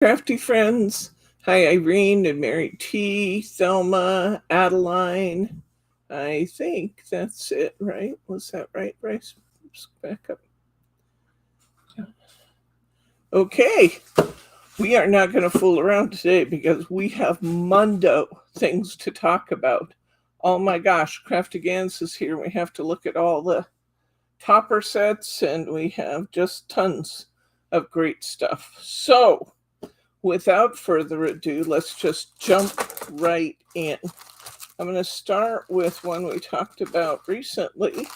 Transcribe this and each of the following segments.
Crafty friends. Hi, Irene and Mary T, Thelma, Adeline. I think that's it, right? Was that right, Bryce? Oops, back up. Okay, we are not going to fool around today because we have Mundo things to talk about. Oh my gosh, Craftigans is here. We have to look at all the topper sets and we have just tons of great stuff. So, without further ado, let's just jump right in. I'm going to start with one we talked about recently,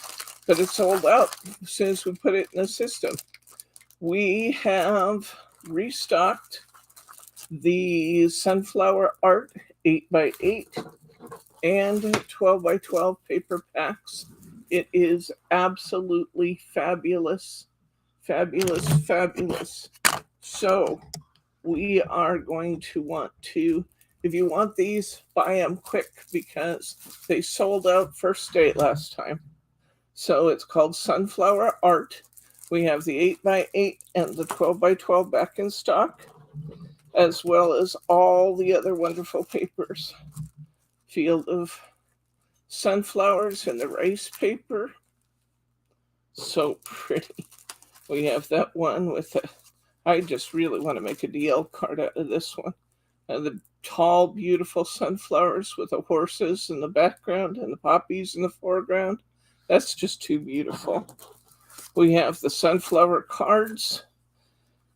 but it's sold out as soon as we put it in the system. We have restocked the Sunflower Art 8x8 and 12x12 paper packs. It is absolutely fabulous, fabulous, fabulous. So, we are going to want to, if you want these, buy them quick because they sold out first day last time. So it's called Sunflower Art. We have the 8x8 and the 12x12 back in stock, as well as all the other wonderful papers. Field of sunflowers and the rice paper. So pretty. We have that one with the, I just really want to make a DL card out of this one. The tall, beautiful sunflowers with the horses in the background and the poppies in the foreground. That's just too beautiful. We have the sunflower cards.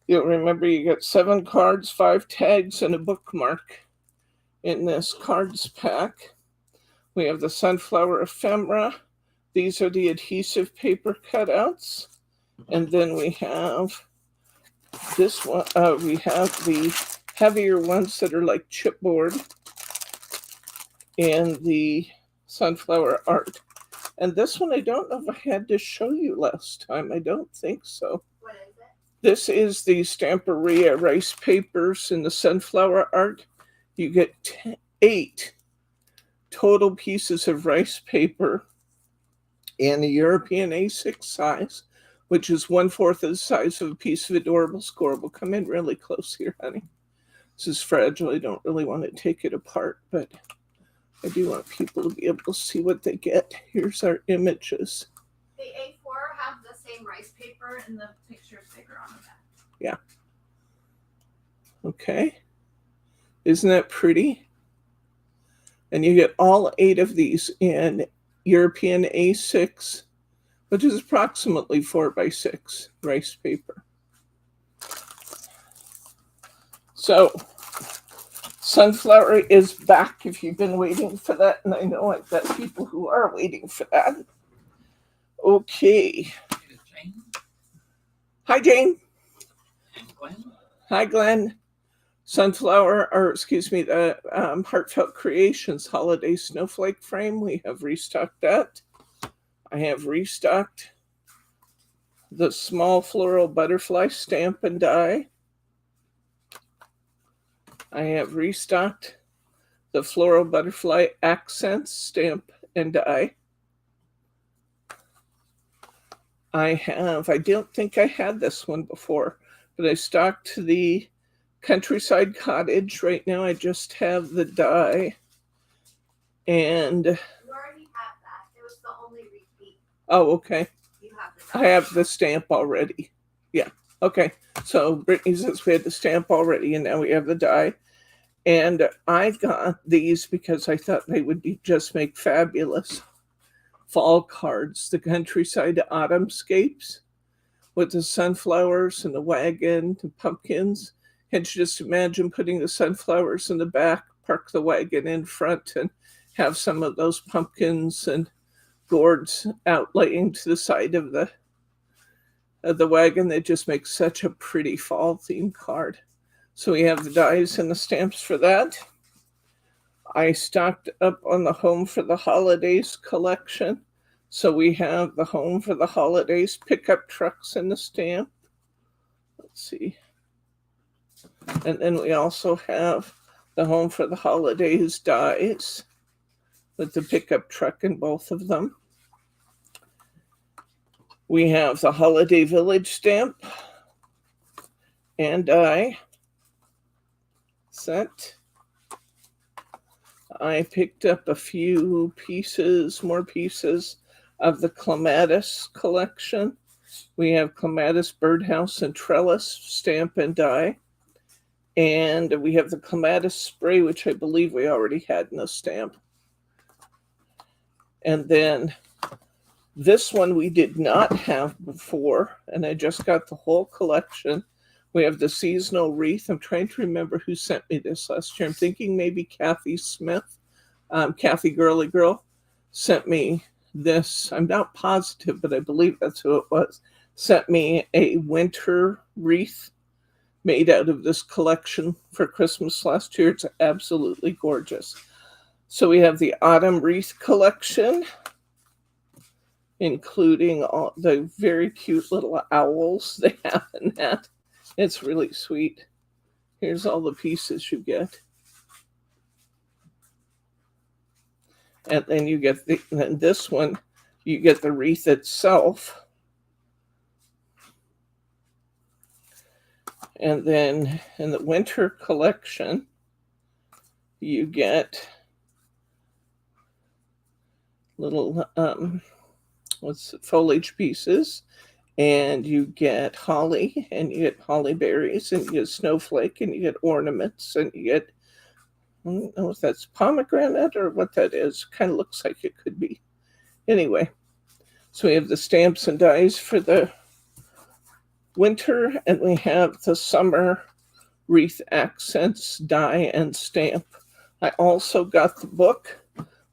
You'll remember you get 7 cards, 5 tags, and a bookmark in this cards pack. We have the sunflower ephemera. These are the adhesive paper cutouts. And then we have this one. We have the heavier ones that are like chipboard and the sunflower art. And this one, I don't know if I had to show you last time. I don't think so. What is it? This is the Stamperia rice papers in the sunflower art. You get 8 total pieces of rice paper in a European A6 size, which is 1/4 of the size of a piece of adorable scorable. Come in really close here, honey. This is fragile. I don't really want to take it apart, but I do want people to be able to see what they get. Here's our images. The A4 have the same rice paper and the picture's bigger on the back. Yeah. Okay. Isn't that pretty? And you get all 8 of these in European A6, which is approximately 4x6 rice paper. So, sunflower is back if you've been waiting for that, and I know I've got people who are waiting for that. Okay. Hi, Jane. Hi, Glenn. Sunflower, or excuse me, the Heartfelt Creations Holiday Snowflake Frame. We have restocked that. I have restocked the small floral butterfly stamp and die. I have restocked the floral butterfly accents stamp and die. I don't think I had this one before, but I stocked the Countryside Cottage. Right now I just have the die. And you already have that. It was the only repeat. Oh, okay. You have the die. I have the stamp already. Yeah. Okay. So Brittany says we had the stamp already and now we have the die. And I got these because I thought they would be just make fabulous fall cards. The Countryside Autumnscapes with the sunflowers and the wagon and pumpkins. Can't you just imagine putting the sunflowers in the back, park the wagon in front, and have some of those pumpkins and gourds out laying to the side of the wagon? They just make such a pretty fall themed card. So we have the dies and the stamps for that. I stocked up on the Home for the Holidays collection. So we have the Home for the Holidays pickup trucks and the stamp. Let's see. And then we also have the Home for the Holidays dies with the pickup truck in both of them. We have the Holiday Village stamp and die. set. I picked up a few pieces, more pieces of the Clematis collection. We have Clematis Birdhouse and Trellis stamp and die. And we have the Clematis spray, which I believe we already had in a stamp. And then this one we did not have before, and I just got the whole collection. We have the seasonal wreath. I'm trying to remember who sent me this last year. I'm thinking maybe Kathy Smith, Kathy Girly Girl, sent me this. I'm not positive, but I believe that's who it was. Sent me a winter wreath made out of this collection for Christmas last year. It's absolutely gorgeous. So we have the autumn wreath collection, including all the very cute little owls they have in that. It's really sweet. Here's all the pieces you get. And then you get this one, you get the wreath itself. And then in the winter collection, you get little foliage pieces, and you get holly, and you get holly berries, and you get snowflake, and you get ornaments, and you get, I don't know if that's pomegranate or what that is. Kind of looks like it could be. Anyway, so we have the stamps and dies for the winter, and we have the summer wreath accents, die, and stamp. I also got the book,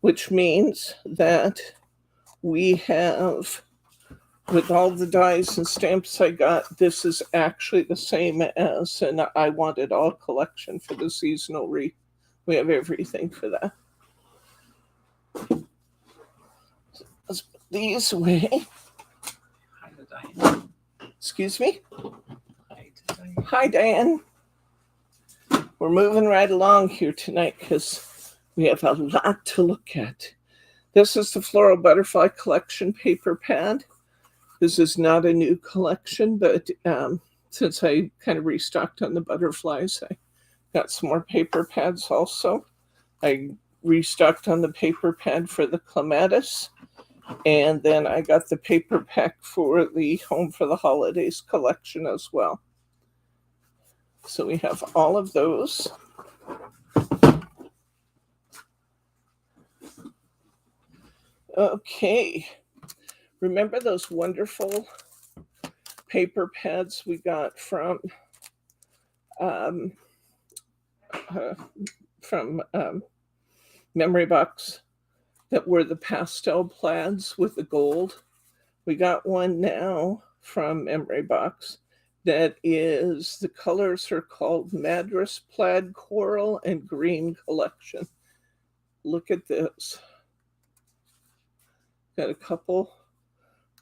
which means that we have, with all the dies and stamps I got, this is actually the same as an I Want It All collection for the seasonal wreath. We have everything for that. Let's put these away. Hi, Diane. Excuse me? Hi, Diane. Hi, Diane. We're moving right along here tonight because we have a lot to look at. This is the Floral Butterfly Collection paper pad. This is not a new collection, but since I kind of restocked on the butterflies, I got some more paper pads also. I restocked on the paper pad for the Clematis, and then I got the paper pack for the Home for the Holidays collection as well. So we have all of those. Okay. Remember those wonderful paper pads we got from Memory Box that were the pastel plaids with the gold? We got one now from Memory Box that is, the colors are called Madras Plaid Coral and Green Collection. Look at this. Got a couple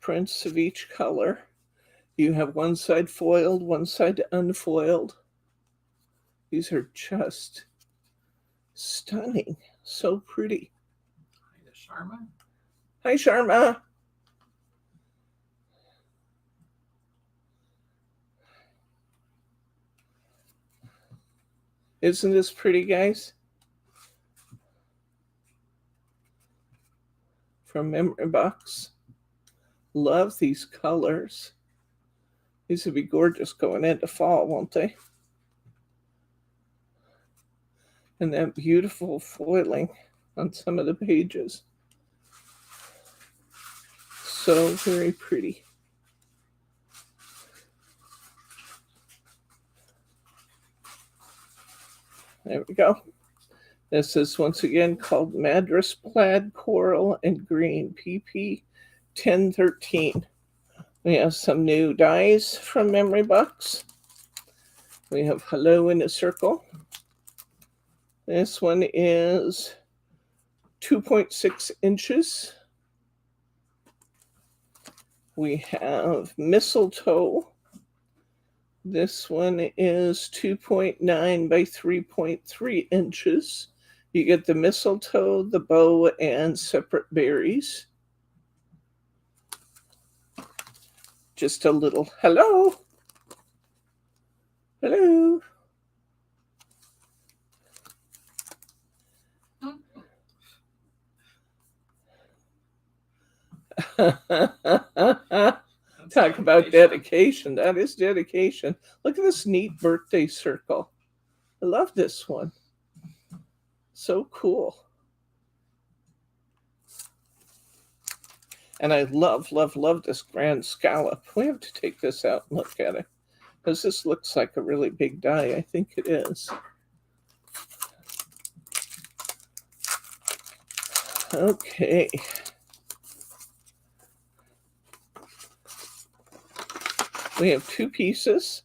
prints of each color. You have one side foiled, one side unfoiled. These are just stunning. So pretty. Hi to Sharma. Hi, Sharma. Isn't this pretty, guys? From Memory Box. Love these colors. These would be gorgeous going into fall, won't they? And that beautiful foiling on some of the pages. So very pretty. There we go. This is once again called Madras Plaid Coral and Green, PP 1013. We have some new dies from Memory Box. We have Hello in a Circle. This one is 2.6 inches. We have Mistletoe. This one is 2.9 by 3.3 inches. You get the mistletoe, the bow, and separate berries. Just a little hello. Hello. That's Talk about dedication. dedication. That is dedication. Look at this neat birthday circle. I love this one. So cool. And I love, love, love this grand scallop. We have to take this out and look at it, because this looks like a really big die. I think it is. Okay. We have two pieces.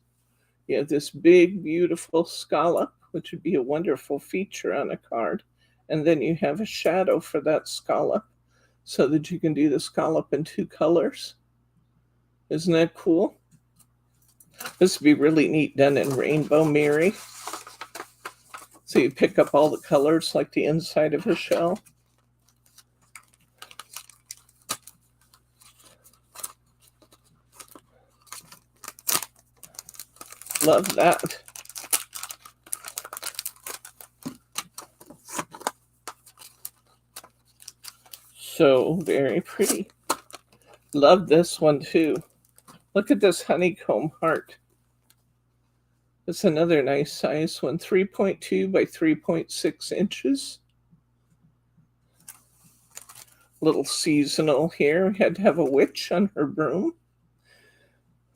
You have this big, beautiful scallop, which would be a wonderful feature on a card. And then you have a shadow for that scallop so that you can do the scallop in two colors. Isn't that cool? This would be really neat done in Rainbow Mary. So you pick up all the colors like the inside of a shell. Love that. So very pretty. Love this one too. Look at this honeycomb heart. It's another nice size one, 3.2 by 3.6 inches. Little seasonal here. We had to have a witch on her broom.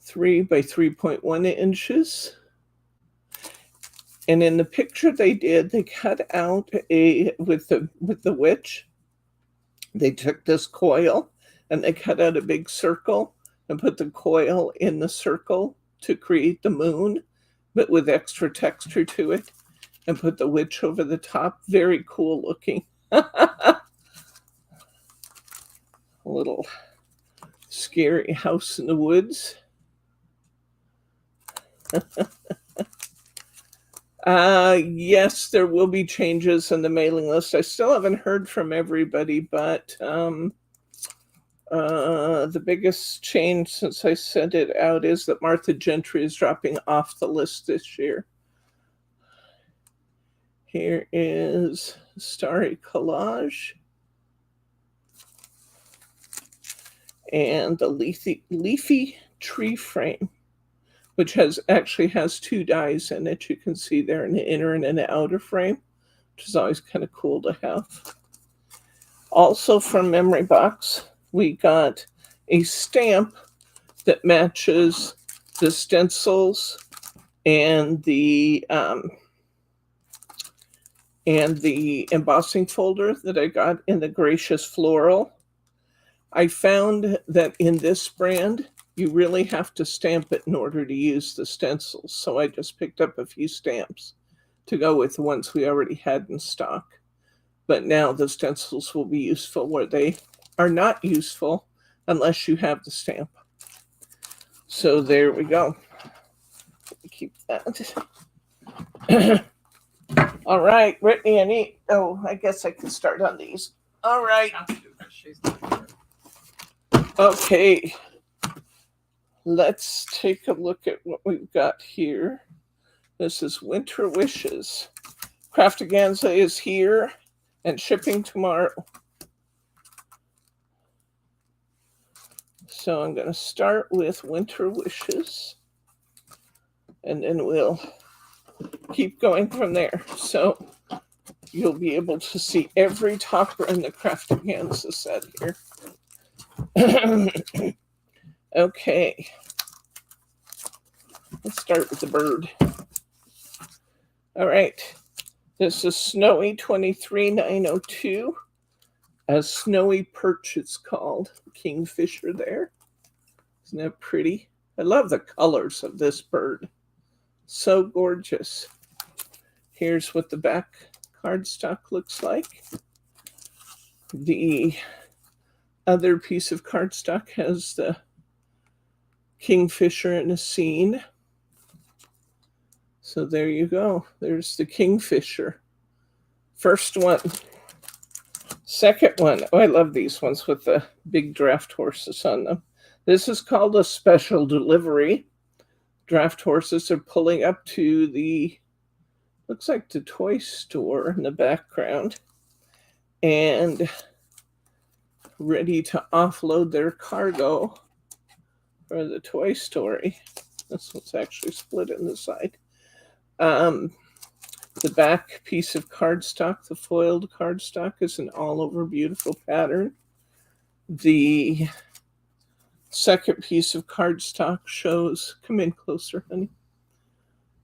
3 by 3.1 inches. And in the picture they did, they cut out with the witch. They took this coil and they cut out a big circle and put the coil in the circle to create the moon, but with extra texture to it, and put the witch over the top. Very cool looking. A little scary house in the woods. Yes, there will be changes in the mailing list. I still haven't heard from everybody, but the biggest change since I sent it out is that Martha Gentry is dropping off the list this year. Here is Starry Collage. And the leafy tree frame, which actually has two dies in it. You can see there in the inner and in the outer frame, which is always kind of cool to have. Also from Memory Box, we got a stamp that matches the stencils and the embossing folder that I got in the Gracious Floral. I found that in this brand, you really have to stamp it in order to use the stencils. So I just picked up a few stamps to go with the ones we already had in stock. But now the stencils will be useful where they are not useful unless you have the stamp. So there we go. Keep that. All right, Brittany, I guess I can start on these. All right. She's not here. Okay. Let's take a look at what we've got here. This is Winter Wishes. Craftaganza is here and shipping tomorrow. So I'm going to start with Winter Wishes, and then we'll keep going from there. So you'll be able to see every topper in the Craftaganza set here. Okay. Let's start with the bird. All right. This is Snowy 23902. A snowy perch, it's called. Kingfisher there. Isn't that pretty? I love the colors of this bird. So gorgeous. Here's what the back cardstock looks like. The other piece of cardstock has the kingfisher in a scene. So there you go. There's the kingfisher. First one. Second one. Oh, I love these ones with the big draft horses on them. This is called a special delivery. Draft horses are pulling up to the, looks like the toy store in the background. And ready to offload their cargo for the Toy Story. This one's actually split in the side. The back piece of cardstock, the foiled cardstock, is an all-over beautiful pattern. The second piece of cardstock shows, come in closer, honey,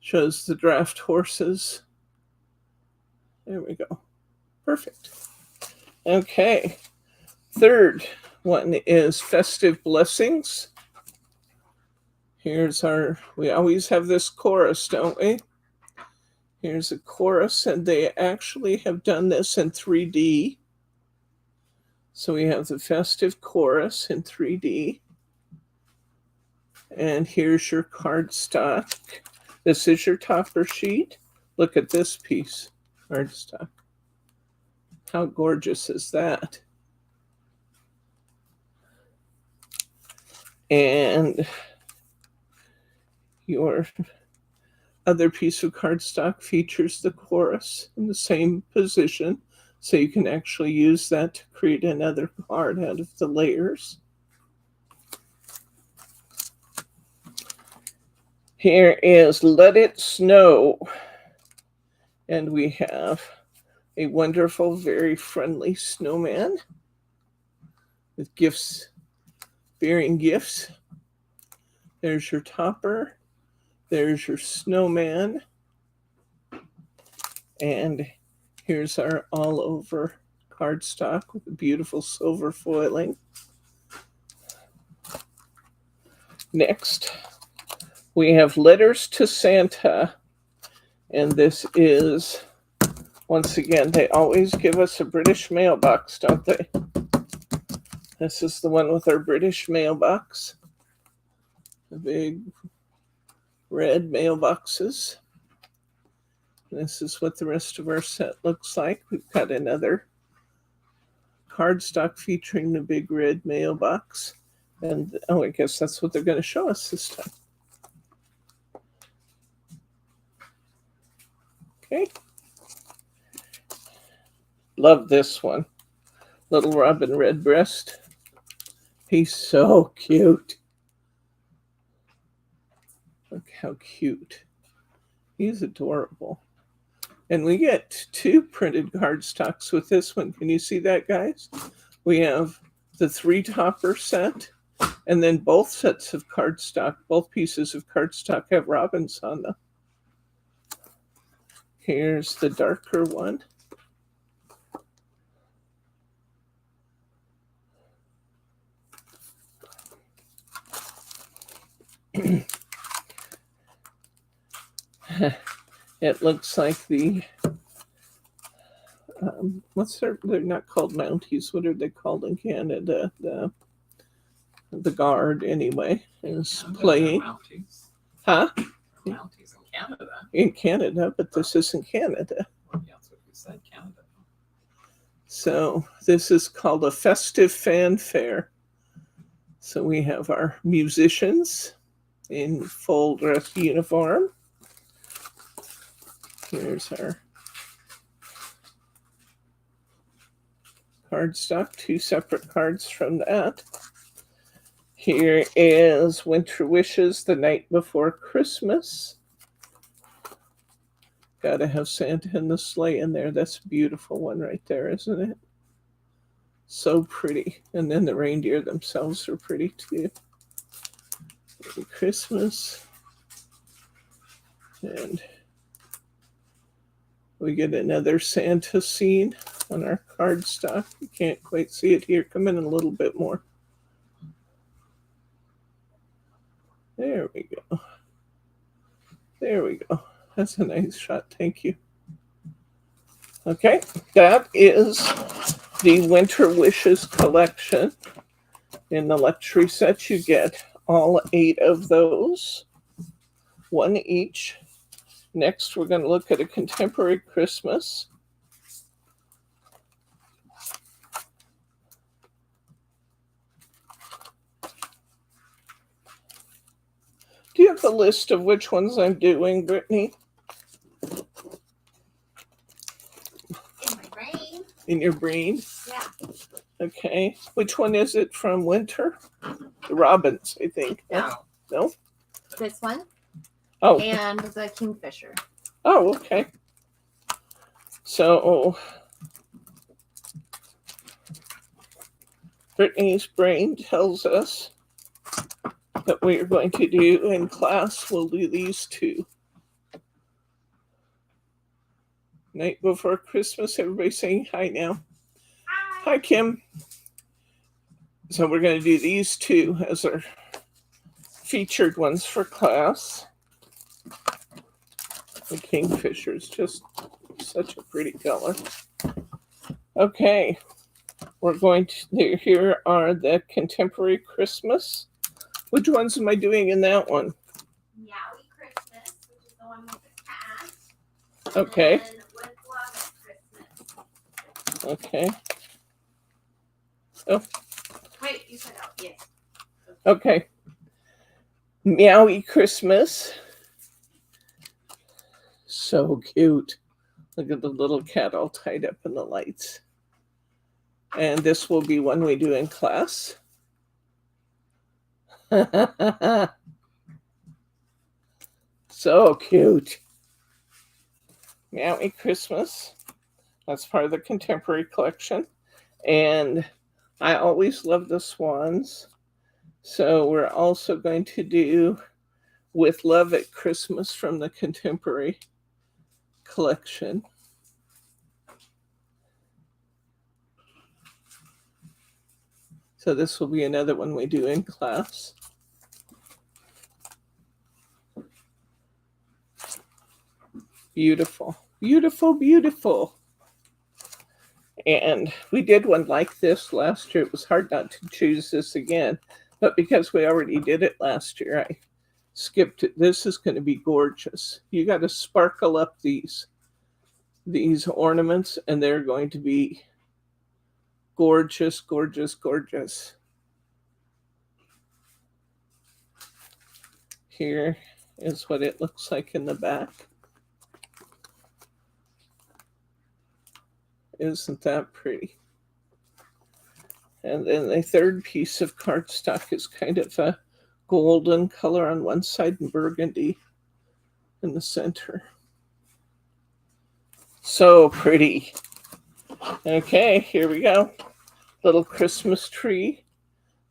shows the draft horses. There we go. Perfect. Okay. Third one is Festive Blessings. Here's our, we always have this chorus, don't we? Here's a chorus, and they actually have done this in 3D. So we have the festive chorus in 3D. And here's your cardstock. This is your topper sheet. Look at this piece, cardstock. How gorgeous is that? And your other piece of cardstock features the chorus in the same position, so you can actually use that to create another card out of the layers. Here is Let It Snow, and we have a wonderful, very friendly snowman with gifts, bearing gifts. There's your topper. There's your snowman. And here's our all-over cardstock with a beautiful silver foiling. Next, we have Letters to Santa. And this is, once again, they always give us a British mailbox, don't they? This is the one with our British mailbox. The big red mailboxes. This is what the rest of our set looks like. We've got another cardstock featuring the big red mailbox. And, oh, I guess that's what they're going to show us this time. Okay. Love this one. Little Robin Redbreast. He's so cute. Look how cute. He's adorable. And we get 2 printed cardstocks with this one. Can you see that, guys? We have the 3 topper set, and then both sets of cardstock, both pieces of cardstock have robins on them. Here's the darker one. It looks like the they're not called Mounties. What are they called in Canada? The Guard, anyway, is playing. Mounties. Huh? Mounties in Canada. In Canada, but this isn't Canada. Well, yeah, that's what you said, Canada. So this is called a festive fanfare. So we have our musicians in full dress uniform. Here's our cardstock, 2 separate cards from that. Here is Winter Wishes, The Night Before Christmas. Gotta have Santa and the sleigh in there. That's a beautiful one right there, isn't it? So pretty. And then the reindeer themselves are pretty too. Merry Christmas. And we get another Santa scene on our cardstock. You can't quite see it here. Come in a little bit more. There we go. There we go. That's a nice shot. Thank you. Okay, that is the Winter Wishes collection. In the luxury set, you get all 8 of those, 1 each. Next, we're going to look at a Contemporary Christmas. Do you have the list of which ones I'm doing, Brittany? In my brain. In your brain? Yeah. Okay. Which one is it from Winter? The Robins, I think. No. No? This one Oh. and the Kingfisher. Oh, okay. So Brittany's brain tells us that we are going to do in class, we'll do these two. Night before Christmas, everybody saying hi now. Hi, Kim. So we're going to do these two as our featured ones for class. The Kingfisher is just such a pretty color. Okay, we're going to, here are the Contemporary Christmas. Which ones am I doing in that one? Meowie Christmas, which is the one with the cat. Okay. And with Love at Christmas. Okay. Oh, Wait, you said out. Yes. okay. Meowie Christmas. So cute. Look at the little cat all tied up in the lights. And this will be one we do in class. So cute. Meowie Christmas. That's part of the Contemporary collection. And I always love the swans. So we're also going to do With Love at Christmas from the Contemporary collection. So this will be another one we do in class. Beautiful, beautiful, beautiful. And we did one like this last year. It was hard not to choose this again, but because we already did it last year, I skipped it. This is going to be gorgeous. You got to sparkle up these ornaments, and they're going to be gorgeous, gorgeous, gorgeous. Here is what it looks like in the back. Isn't that pretty? And then the third piece of cardstock is kind of a golden color on one side and burgundy in the center. So pretty. Okay, here we go. Little Christmas tree.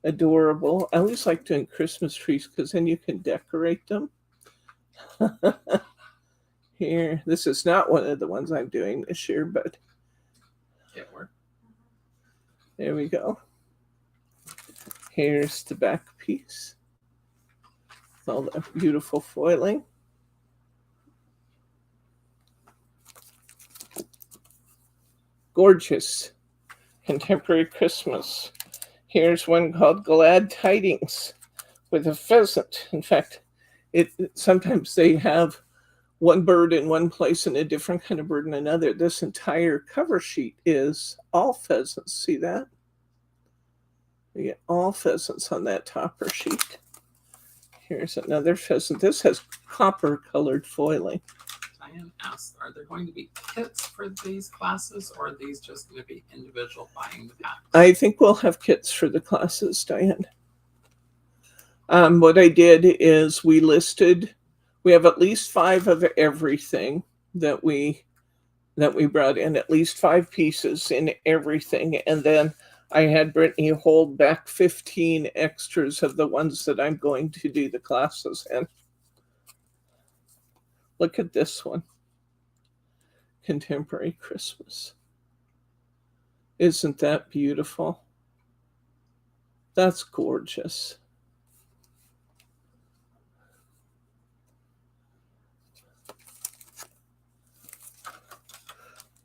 Adorable. I always like doing Christmas trees because then you can decorate them. Here, this is not one of the ones I'm doing this year, but It worked. there we go. Here's the back piece. With all the beautiful foiling. Gorgeous. Contemporary Christmas. Here's one called Glad Tidings with a pheasant. In fact, sometimes they have one bird in one place and a different kind of bird in another. This entire cover sheet is all pheasants. See that? We get all pheasants on that topper sheet. Here's another pheasant. This has copper colored foiling. Diane asked, are there going to be kits for these classes, or are these just going to be individual buying the packs? I think we'll have kits for the classes, Diane. What I did is we have at least 5 of everything that we brought in, at least 5 pieces in everything. And then I had Brittany hold back 15 extras of the ones that I'm going to do the classes in. Look at this one. Contemporary Christmas. Isn't that beautiful? That's gorgeous.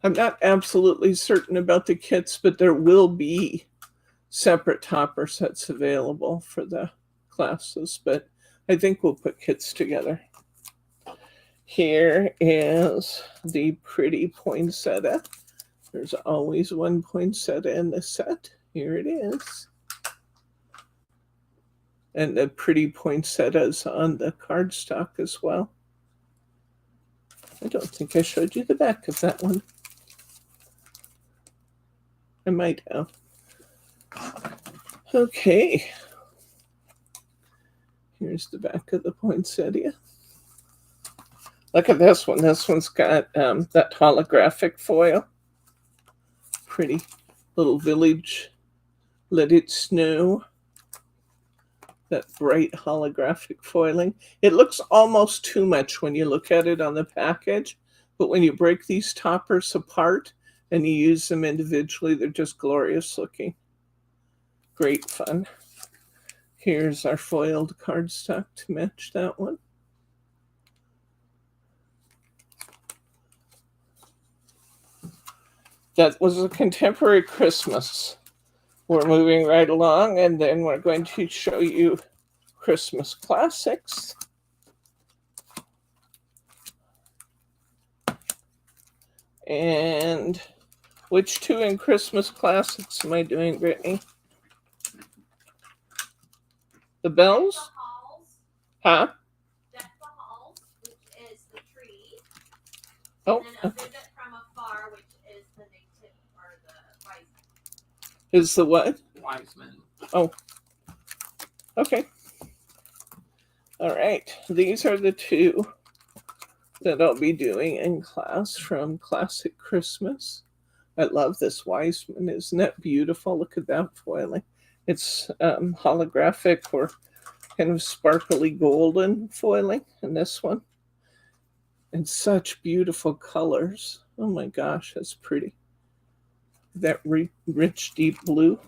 I'm not absolutely certain about the kits, but there will be separate topper sets available for the classes, but I think we'll put kits together. Here is the pretty poinsettia. There's always one poinsettia in the set. Here it is. And the pretty poinsettias on the cardstock as well. I don't think I showed you the back of that one. I might have. Okay. Here's the back of the poinsettia. Look at this one. This one's got that holographic foil. Pretty little village. Let it snow. That bright holographic foiling. It looks almost too much when you look at it on the package, but when you break these toppers apart and you use them individually, they're just glorious looking. Great fun. Here's our foiled cardstock to match that one. That was a contemporary Christmas. We're moving right along, and then we're going to show you Christmas classics. And which two in Christmas classics am I doing, Brittany? The bells? Deck the halls. Huh? Deck the halls, which is the tree. Oh, And then a visit from afar, which is the native or the wise men. is the what? Wise men. Oh, okay. All right. These are the two that I'll be doing in class from Classic Christmas. I love this Wiseman. Isn't that beautiful? Look at that foiling. It's holographic or kind of sparkly golden foiling in this one. And such beautiful colors. Oh my gosh, that's pretty. That rich, deep blue.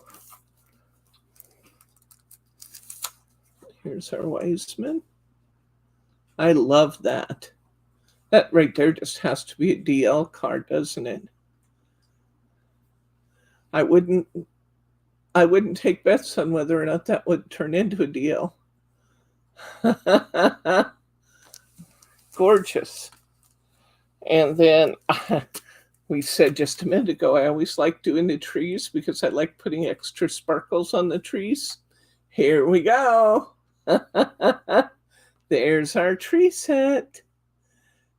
Here's our Wiseman. I love that. That right there just has to be a DL card, doesn't it? I wouldn't take bets on whether or not that would turn into a DL. Gorgeous. And then we said just a minute ago, I always like doing the trees because I like putting extra sparkles on the trees. Here we go. There's our tree set.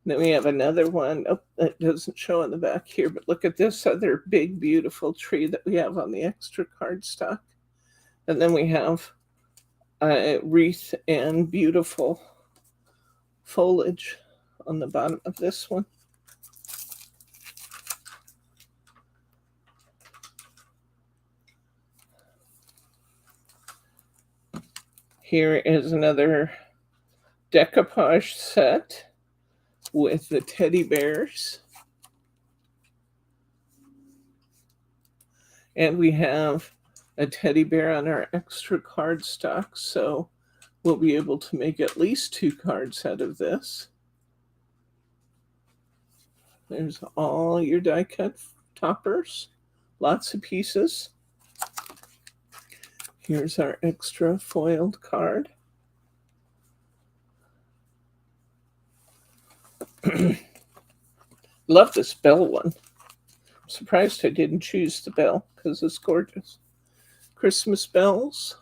Then we have another one. Oh, that doesn't show on the back here, but look at this other big, beautiful tree that we have on the extra cardstock. And then we have a wreath and beautiful foliage on the bottom of this one. Here is another decoupage set with the teddy bears. And we have a teddy bear on our extra cardstock, so we'll be able to make at least 2 cards out of this. There's all your die cut toppers, lots of pieces. Here's our extra foiled card. Love this bell one. I'm surprised I didn't choose the bell because it's gorgeous. Christmas bells.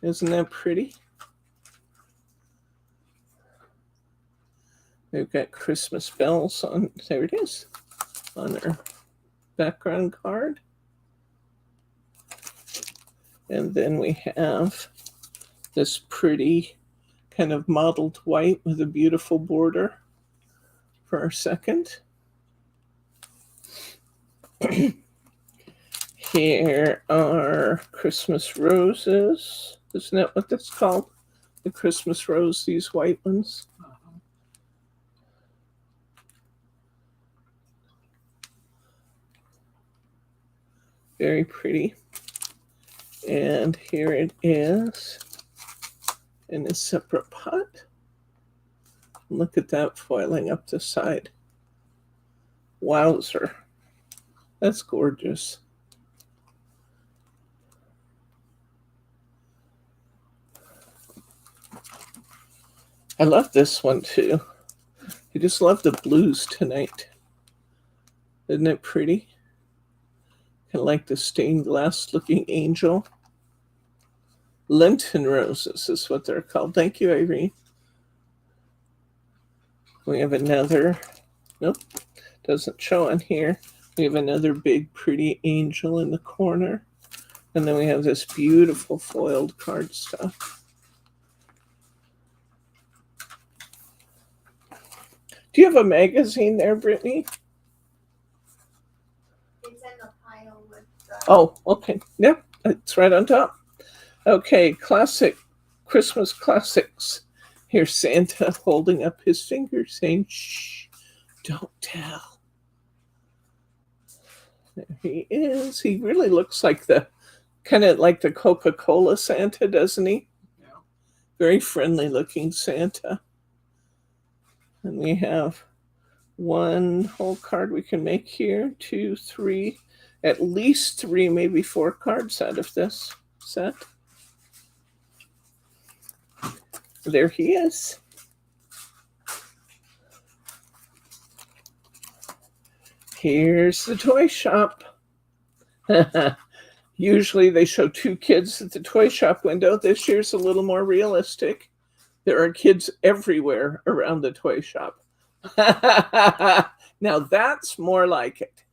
Isn't that pretty? We've got Christmas bells on, there it is, on our background card. And then we have this pretty kind of mottled white with a beautiful border for our second. Here are Christmas roses. Isn't that what that's called? The Christmas rose, these white ones. Very pretty. And here it is in a separate pot. Look at that foiling up the side. Wowzer. That's gorgeous. I love this one too. I just love the blues tonight. Isn't it pretty? Kind of like the stained glass looking angel. Lenten roses is what they're called. Thank you, Irene. We have another, nope, doesn't show on here. We have another big, pretty angel in the corner. And then we have this beautiful foiled cardstock. Do you have a magazine there, Brittany? It's in the pile with the. Oh, okay. Yep, it's right on top. Okay, classic, Christmas classics. Here's Santa holding up his finger saying, shh, don't tell. There he is. He really looks like kind of like the Coca-Cola Santa, doesn't he? Yeah. Very friendly looking Santa. And we have one whole card we can make here, 2, 3, at least 3, maybe 4 cards out of this set. There he is. Here's the toy shop. Usually they show 2 kids at the toy shop window. This year's a little more realistic. There are kids everywhere around the toy shop. Now that's more like it.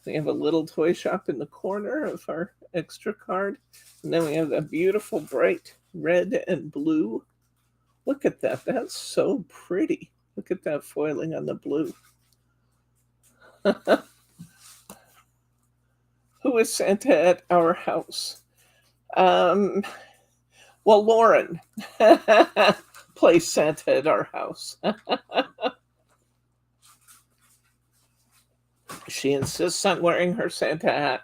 We have a little toy shop in the corner of our extra card. And then we have that beautiful bright red and blue. Look at that. That's so pretty. Look at that foiling on the blue. Who is Santa at our house? Well, Lauren plays Santa at our house. She insists on wearing her Santa hat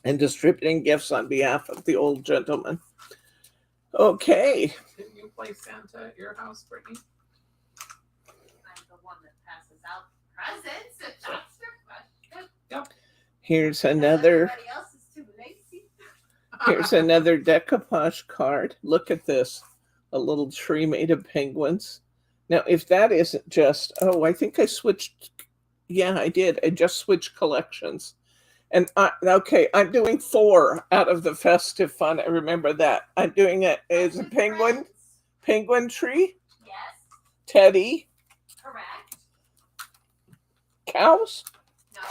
and distributing gifts on behalf of the old gentleman. Okay. Didn't you play Santa at your house, Brittany? I'm the one that passes out presents, if that's your question. Yep. Here's another. Everybody else is too lazy. Here's another decoupage card. Look at this. A little tree made of penguins. Now, if that isn't just, oh, I think I switched. Yeah, I did. I just switched collections. And okay, I'm doing 4 out of the festive fun. I remember that. I'm doing it as a penguin tree, Yes, teddy, correct. cows. No.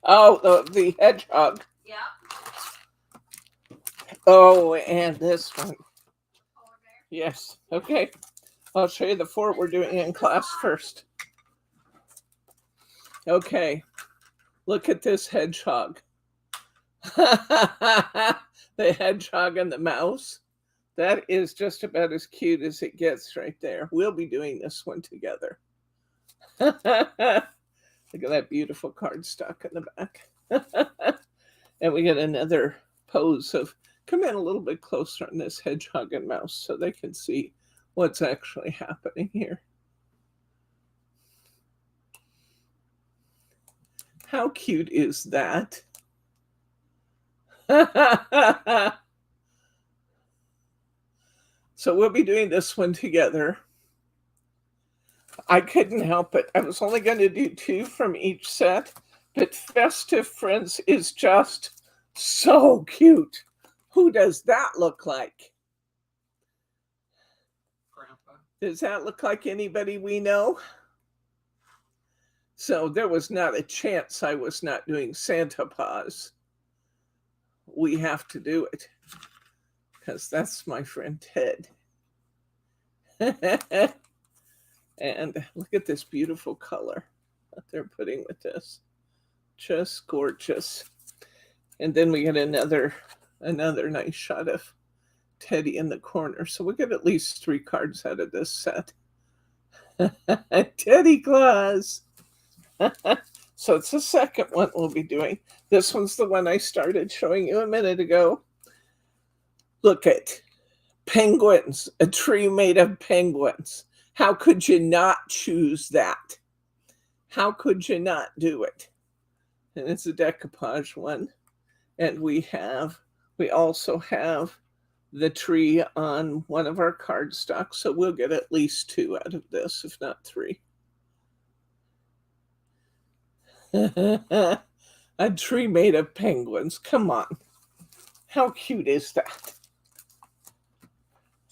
Oh, the hedgehog. Yep. Oh, and this one. Over there. Yes. Okay. I'll show you the 4 we're doing in class first. Okay. Look at this hedgehog. The hedgehog and the mouse. That is just about as cute as it gets right there. We'll be doing this one together. Look at that beautiful cardstock in the back. And we get another pose of, come in a little bit closer on this hedgehog and mouse so they can see what's actually happening here. How cute is that? So we'll be doing this one together. I couldn't help it. I was only going to do 2 from each set, but Festive Friends is just so cute. Who does that look like? Grandpa. Does that look like anybody we know? So there was not a chance I was not doing Santa Paws. We have to do it because that's my friend Ted. And look at this beautiful color that they're putting with this. Just gorgeous. And then we get another nice shot of Teddy in the corner. So we'll get at least 3 cards out of this set. Teddy Claus. So it's the second one we'll be doing. This one's the one I started showing you a minute ago. Look at penguins, a tree made of penguins. How could you not choose that? How could you not do it? And it's a decoupage one. And we also have the tree on one of our cardstocks. So we'll get at least 2 out of this, if not 3. A tree made of penguins. Come on. How cute is that?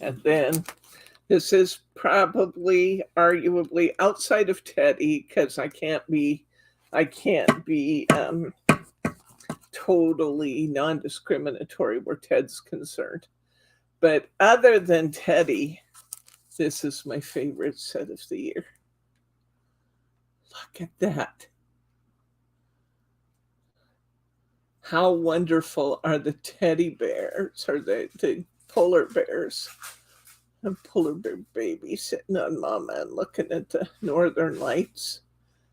And then This is probably arguably outside of Teddy, because I can't be totally non-discriminatory where Ted's concerned. But other than Teddy, this is my favorite set of the year. Look at that. How wonderful are the teddy bears, or the polar bears? A polar bear baby sitting on mama and looking at the northern lights.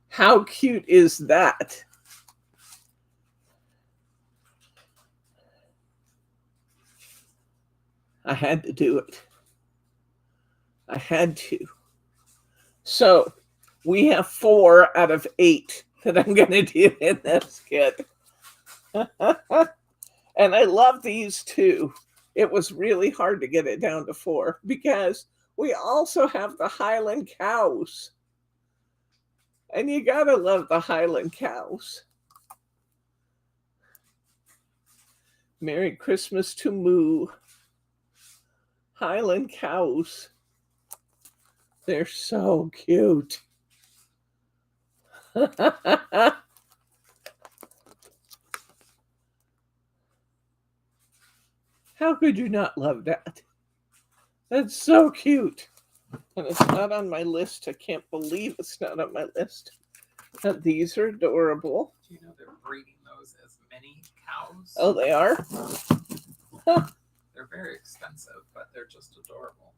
How cute is that? I had to do it. I had to. So we have 4 out of 8 that I'm going to do in this kit. And I love these too. It was really hard to get it down to 4 because we also have the Highland cows. And you gotta love the Highland cows. Merry Christmas to Moo. Highland cows. They're so cute. How could you not love that? That's so cute. And it's not on my list. I can't believe it's not on my list. These are adorable. Do you know they're breeding those as mini cows? Oh, they are? Huh. They're very expensive, but they're just adorable.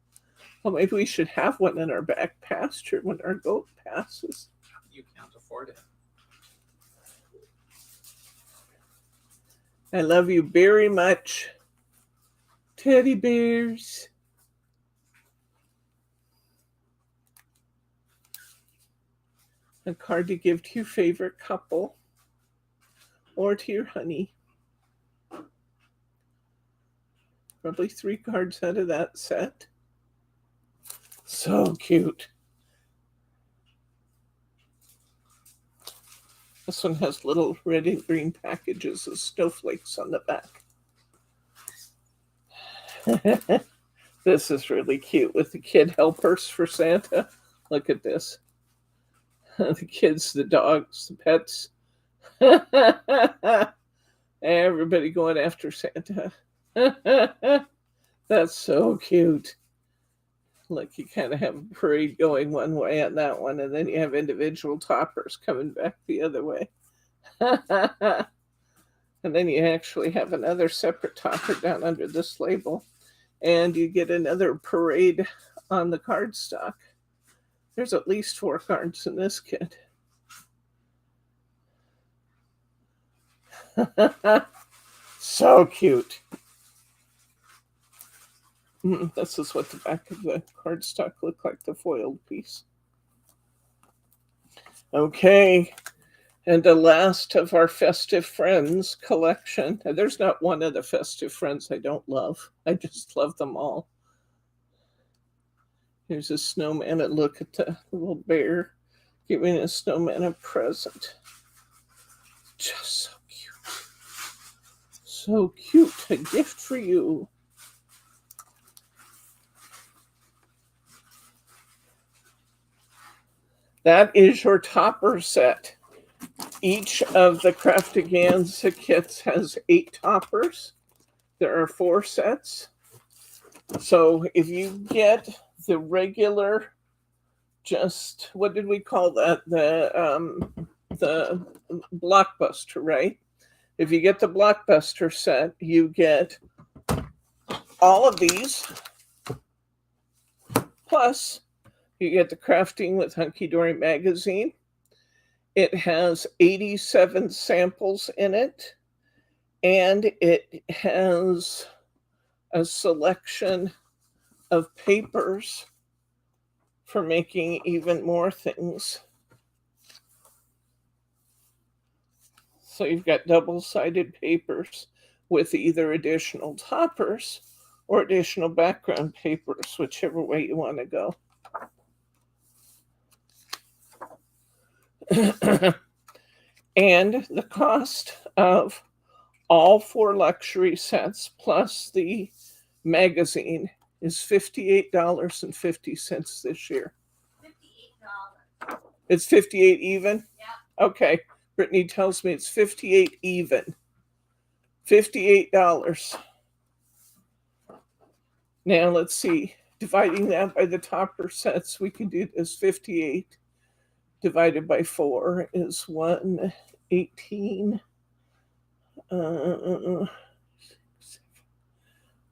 Well, maybe we should have one in our back pasture when our goat passes. You can't afford it. I love you very much. Teddy bears. A card to give to your favorite couple or to your honey. Probably 3 cards out of that set. So cute. This one has little red and green packages of snowflakes on the back. This is really cute with the kid helpers for Santa. Look at this. The kids, the dogs, the pets. Everybody going after Santa. That's so cute. Look, you kind of have a parade going one way on that one, and then you have individual toppers coming back the other way. And then you actually have another separate topper down under this label. And you get another parade on the cardstock. There's at least 4 cards in this kit. So cute. This is what the back of the cardstock looked like, the foiled piece. Okay. And the last of our Festive Friends collection. Now, there's not one of the Festive Friends I don't love. I just love them all. Here's a snowman, and look at the little bear giving a snowman a present. Just so cute. So cute. A gift for you. That is your topper set. Each of the Craftaganza kits has 8 toppers. There are 4 sets. So if you get the regular, just, what did we call that? The Blockbuster, right? If you get the Blockbuster set, you get all of these. Plus, you get the Crafting with Hunky Dory magazine. It has 87 samples in it, and it has a selection of papers for making even more things. So you've got double-sided papers with either additional toppers or additional background papers, whichever way you want to go. And the cost of all 4 luxury sets plus the magazine is $58.50 this year. $58. It's 58 even? Yeah. Okay. Brittany tells me it's 58 even. $58. Now let's see. Dividing that by the topper sets, we can do this. 58 divided by 4 is 118.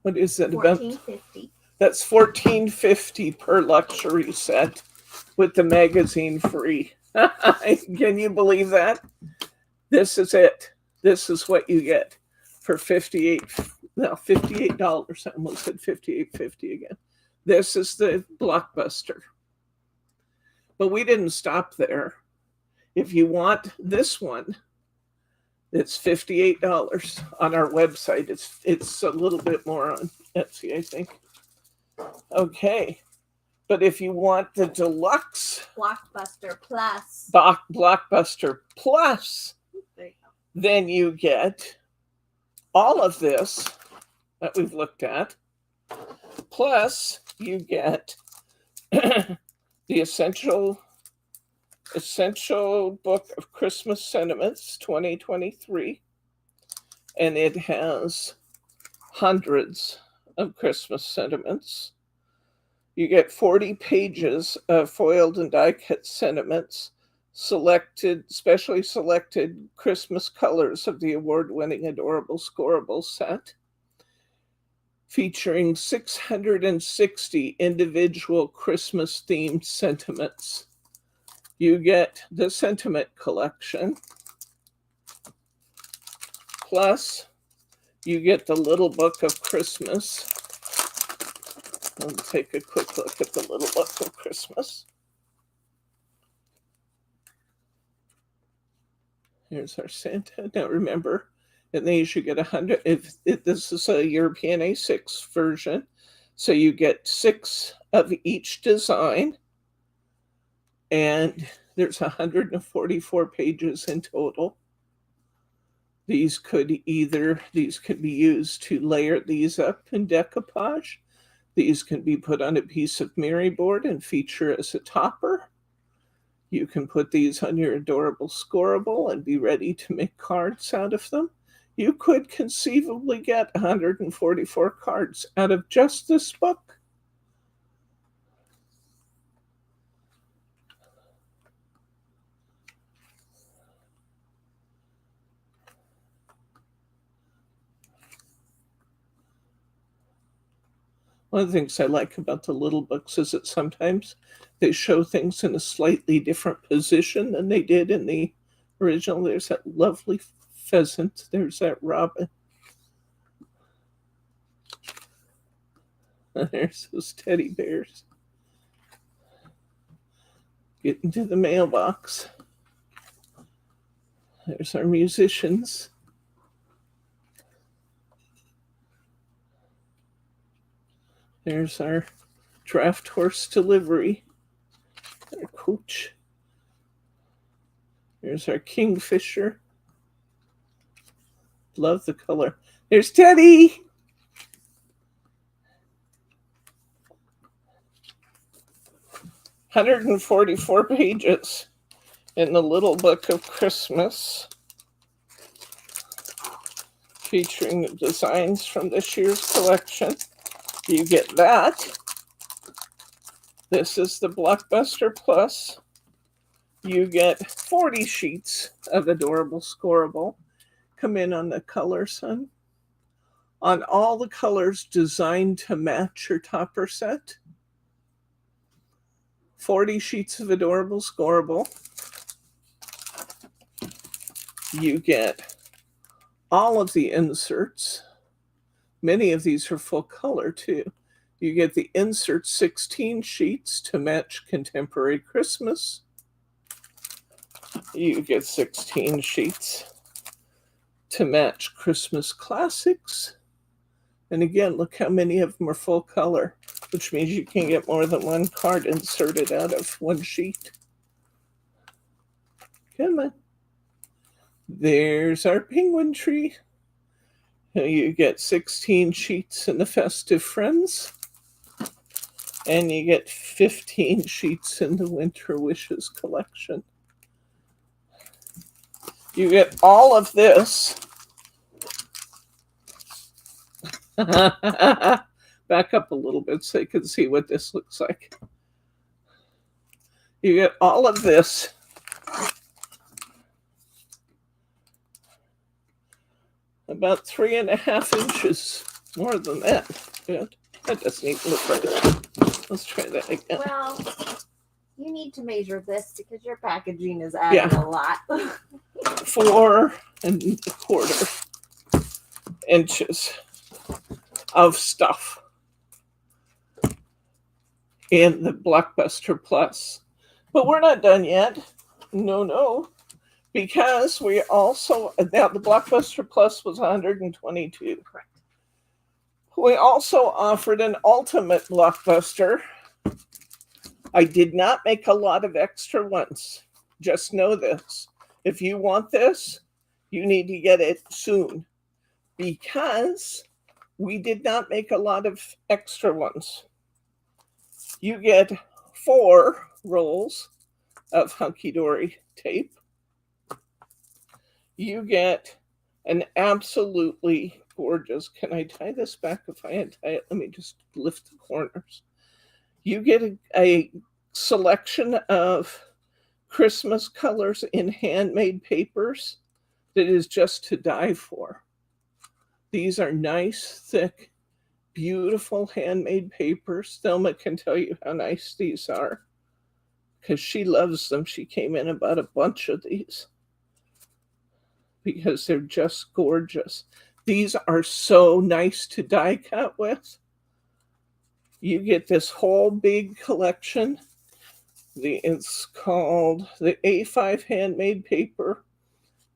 What is that about? $14.50. That's $14.50 per luxury set with the magazine free. Can you believe that? This is it. This is what you get for $58. I almost said $58.50 again. This is the Blockbuster. But we didn't stop there. If you want this one, it's $58 on our website. It's a little bit more on Etsy, I think. Okay. But if you want the deluxe Blockbuster Plus. Blockbuster Plus, There you go. then you get all of this that we've looked at. Plus, you get the essential book of Christmas sentiments 2023, and it has hundreds of Christmas sentiments. You get 40 pages of foiled and die-cut sentiments, specially selected Christmas colors of the award-winning Adorable Scoreable set, featuring 660 individual Christmas-themed sentiments. You get the sentiment collection, plus you get the Little Book of Christmas. Let's take a quick look at the Little Book of Christmas. Here's our Santa. Now remember, in these you get 100. If this is a European A6 version, so you get 6 of each design, and there's 144 pages in total. These could be used to layer these up in decoupage. These can be put on a piece of Mary board and feature as a topper. You can put these on your Adorable Scoreable and be ready to make cards out of them. You could conceivably get 144 cards out of just this book. One of the things I like about the little books is that sometimes they show things in a slightly different position than they did in the original. There's that lovely pheasant. There's that robin. There's those teddy bears. Get into the mailbox. There's our musicians. There's our draft horse delivery, our coach. There's our kingfisher. Love the color. There's Teddy. $144 pages in the Little Book of Christmas, featuring the designs from this year's collection. You get that. This is the Blockbuster Plus. You get 40 sheets of Adorable Scoreable. Come in on the color, son. On all the colors designed to match your topper set. 40 sheets of Adorable Scoreable. You get all of the inserts. Many of these are full color too. You get the insert 16 sheets to match Contemporary Christmas. You get 16 sheets to match Christmas Classics. And again, look how many of them are full color, which means you can get more than one card inserted out of one sheet. Come on. There's our penguin tree. You get 16 sheets in the Festive Friends. And you get 15 sheets in the Winter Wishes collection. You get all of this. Back up a little bit so you can see what this looks like. You get all of this. About 3.5 inches more than that. Yeah, that doesn't even look right. Let's try that again. Well, you need to measure this because your packaging is adding a lot. 4.25 inches of stuff in the Blockbuster Plus. But we're not done yet. No. Because we also, now the Blockbuster Plus was 122. Correct. We also offered an Ultimate Blockbuster. I did not make a lot of extra ones. Just know this. If you want this, you need to get it soon. Because we did not make a lot of extra ones. You get 4 rolls of Hunky Dory tape. You get an absolutely gorgeous, can I tie this back? If I untie it, let me just lift the corners. You get a selection of Christmas colors in handmade papers that is just to die for. These are nice, thick, beautiful handmade papers. Thelma can tell you how nice these are because she loves them. She came in and bought a bunch of these because they're just gorgeous. These are so nice to die cut with. You get this whole big collection. It's called the A5 handmade paper.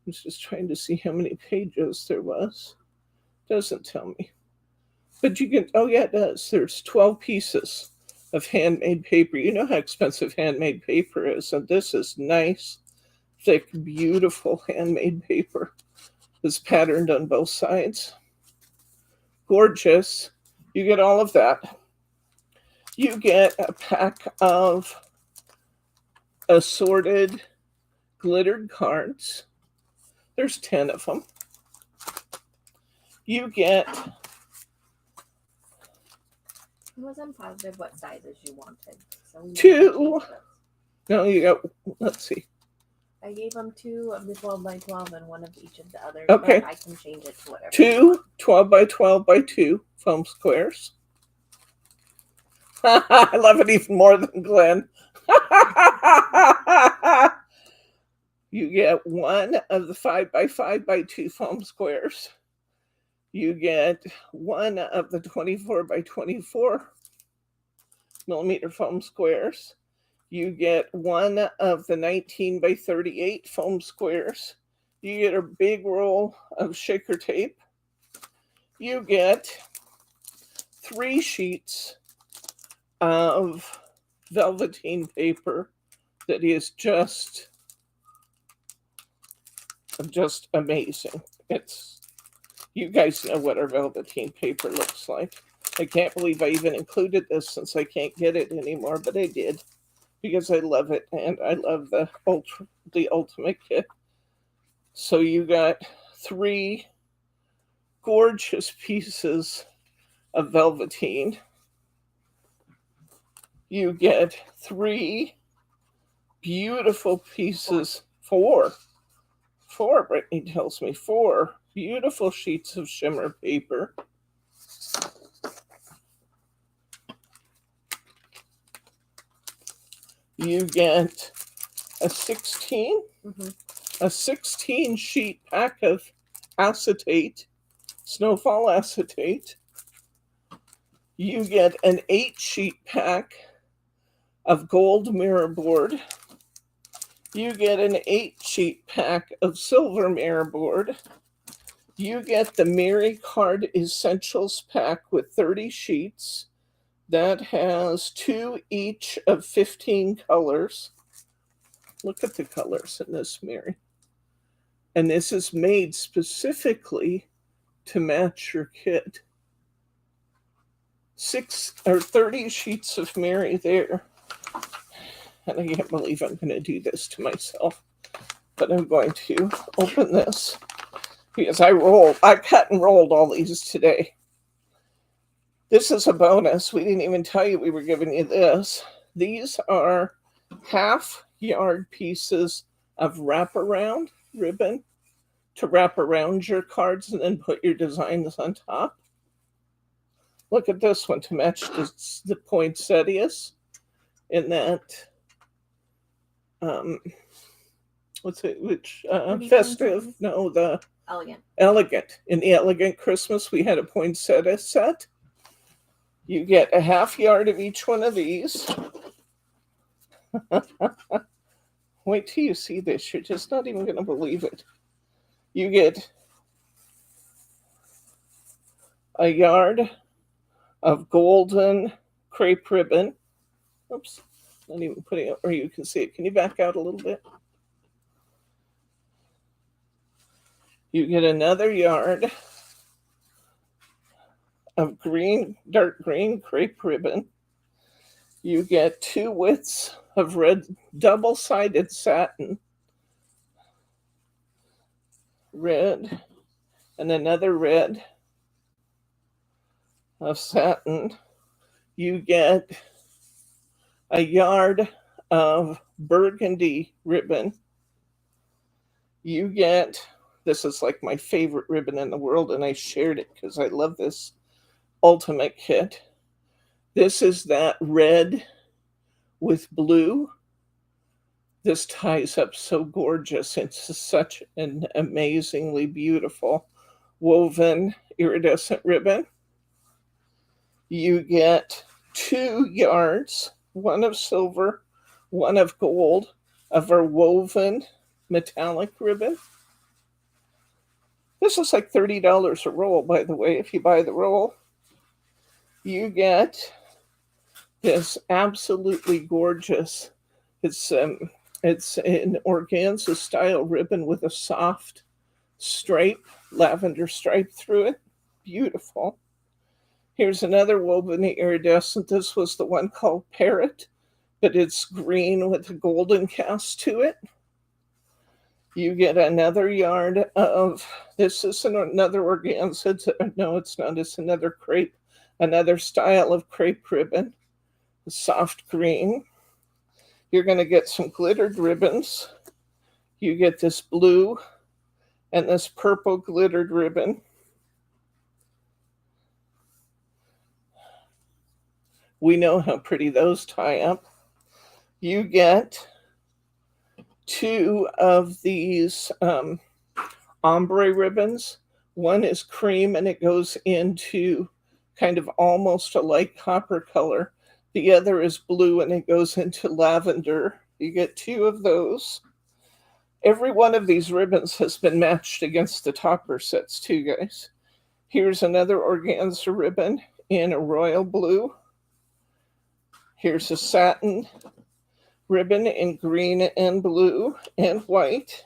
I'm just trying to see how many pages there was. Doesn't tell me. But you can, oh yeah, it does. There's 12 pieces of handmade paper. You know how expensive handmade paper is, and this is nice, thick, beautiful handmade paper. It's patterned on both sides. Gorgeous. You get all of that. You get a pack of assorted glittered cards. There's 10 of them. You get... I wasn't positive what sizes you wanted. So we 2. No, you got, let's see. I gave them 2 of the 12 by 12 and 1 of each of the others. Okay. But I can change it to whatever. 2 12 by 12 by 2 foam squares. I love it even more than Glenn. You get 1 of the 5 by 5 by 2 foam squares. You get 1 of the 24 by 24 millimeter foam squares. You get 1 of the 19 by 38 foam squares. You get a big roll of shaker tape. You get 3 sheets of velveteen paper that is just amazing. It's, you guys know what our velveteen paper looks like. I can't believe I even included this since I can't get it anymore, but I did because I love it, and I love the ultimate kit. So you got 3 gorgeous pieces of velveteen. You get 3 beautiful pieces, 4, Brittany tells me, 4 beautiful sheets of shimmer paper. You get a 16 sheet pack of acetate, snowfall acetate. You get an 8 sheet pack of gold mirror board. You get an 8 sheet pack of silver mirror board. You get the Mary Card Essentials pack with 30 sheets. That has 2 each of 15 colors. Look at the colors in this, Mary. And this is made specifically to match your kit. 6 or 30 sheets of Mary there. And I can't believe I'm going to do this to myself. But I'm going to open this because I cut and rolled all these today. This is a bonus. We didn't even tell you we were giving you this. These are half-yard pieces of wraparound ribbon to wrap around your cards and then put your designs on top. Look at this one to match the poinsettias in that, what's it, which, festive, no, the Elegant. elegant. In the elegant Christmas, we had a poinsettia set. You get a half-yard of each one of these. Wait till you see this. You're just not even going to believe it. You get a yard of golden crepe ribbon. Oops, not even putting it where you can see it. Can you back out a little bit? You get another yard of green, dark green crepe ribbon. You get 2 widths of red double-sided satin. Red and another red of satin. You get a yard of burgundy ribbon. You get, this is like my favorite ribbon in the world, and I shared it because I love this ultimate kit. This is that red with blue. This ties up so gorgeous. It's such an amazingly beautiful woven iridescent ribbon. You get 2 yards, one of silver, one of gold, of our woven metallic ribbon. This is like $30 a roll, by the way, if you buy the roll. You get this absolutely gorgeous, it's an organza style ribbon with a soft stripe, lavender stripe through it. Beautiful. Here's another woven iridescent. This was the one called Parrot, but it's green with a golden cast to it. You get another yard of, this is another organza. No, it's not. It's another crepe, another style of crepe ribbon, soft green. You're going to get some glittered ribbons. You get this blue and this purple glittered ribbon. We know how pretty those tie up. You get 2 of these ombre ribbons. One is cream and it goes into kind of almost a light copper color. The other is blue and it goes into lavender. You get 2 of those. Every one of these ribbons has been matched against the topper sets too, guys. Here's another organza ribbon in a royal blue. Here's a satin ribbon in green and blue and white.